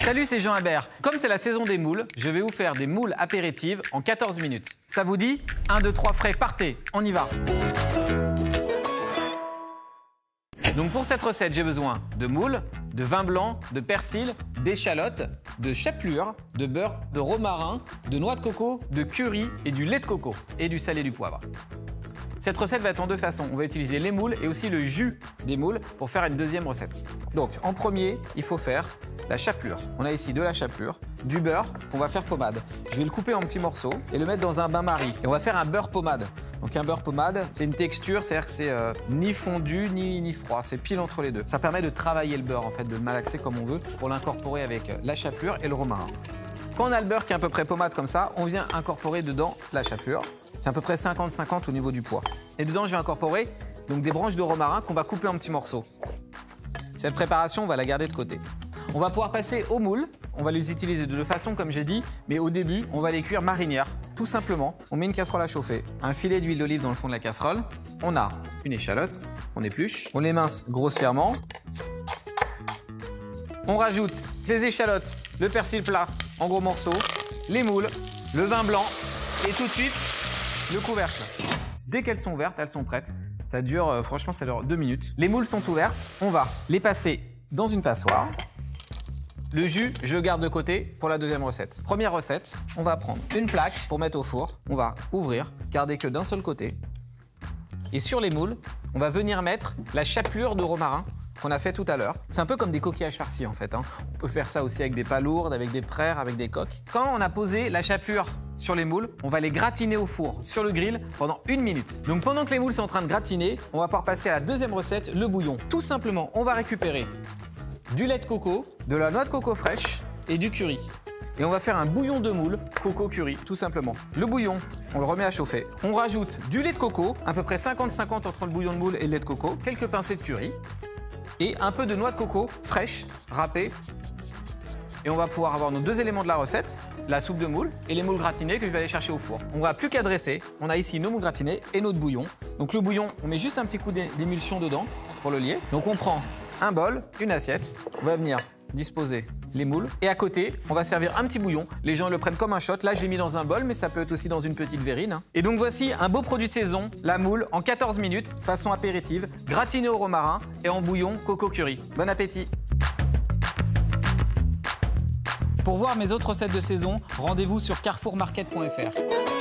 Salut, c'est Jean Habert. Comme c'est la saison des moules, je vais vous faire des moules apéritives en 14 minutes. Ça vous dit? 1, 2, 3 frais, partez, on y va. Donc pour cette recette, j'ai besoin de moules, de vin blanc, de persil, d'échalotes, de chapelure, de beurre, de romarin, de noix de coco, de curry et du lait de coco et du sel et du poivre. Cette recette va être en deux façons. On va utiliser les moules et aussi le jus des moules pour faire une deuxième recette. Donc en premier, il faut faire la chapelure. On a ici de la chapelure, du beurre qu'on va faire pommade. Je vais le couper en petits morceaux et le mettre dans un bain-marie. Et on va faire un beurre pommade. Donc un beurre pommade, c'est une texture, c'est-à-dire que c'est ni fondu ni froid, c'est pile entre les deux. Ça permet de travailler le beurre en fait, de le malaxer comme on veut pour l'incorporer avec la chapelure et le romarin. Quand on a le beurre qui est à peu près pommade comme ça, on vient incorporer dedans la chapelure. C'est à peu près 50-50 au niveau du poids. Et dedans, je vais incorporer donc, des branches de romarin qu'on va couper en petits morceaux. Cette préparation, on va la garder de côté. On va pouvoir passer aux moules. On va les utiliser de deux façons, comme j'ai dit, mais au début, on va les cuire marinières. Tout simplement, on met une casserole à chauffer, un filet d'huile d'olive dans le fond de la casserole. On a une échalote, on épluche, on l'émince grossièrement. On rajoute les échalotes, le persil plat en gros morceaux, les moules, le vin blanc et tout de suite, le couvercle. Dès qu'elles sont ouvertes, elles sont prêtes. Ça dure, franchement, ça dure 2 minutes. Les moules sont ouvertes. On va les passer dans une passoire. Le jus, je le garde de côté pour la deuxième recette. Première recette, on va prendre une plaque pour mettre au four. On va ouvrir, garder que d'un seul côté. Et sur les moules, on va venir mettre la chapelure de romarin qu'on a fait tout à l'heure. C'est un peu comme des coquillages farcis en fait. On peut faire ça aussi avec des palourdes, avec des praires, avec des coques. Quand on a posé la chapelure sur les moules, on va les gratiner au four, sur le grill, pendant 1 minute. Donc pendant que les moules sont en train de gratiner, on va pouvoir passer à la deuxième recette, le bouillon. Tout simplement, on va récupérer du lait de coco, de la noix de coco fraîche et du curry. Et on va faire un bouillon de moule, coco curry, tout simplement. Le bouillon, on le remet à chauffer. On rajoute du lait de coco, à peu près 50-50 entre le bouillon de moule et le lait de coco, quelques pincées de curry et un peu de noix de coco fraîche, râpée. Et on va pouvoir avoir nos deux éléments de la recette, la soupe de moule et les moules gratinées que je vais aller chercher au four. On va plus qu'à dresser. On a ici nos moules gratinées et notre bouillon. Donc le bouillon, on met juste un petit coup d'émulsion dedans pour le lier. Donc on prend un bol, une assiette, on va venir disposer les moules. Et à côté, on va servir un petit bouillon. Les gens le prennent comme un shot. Là, je l'ai mis dans un bol, mais ça peut être aussi dans une petite verrine. Et donc voici un beau produit de saison, la moule, en 14 minutes, façon apéritive, gratinée au romarin et en bouillon coco curry. Bon appétit! Pour voir mes autres recettes de saison, rendez-vous sur carrefourmarket.fr.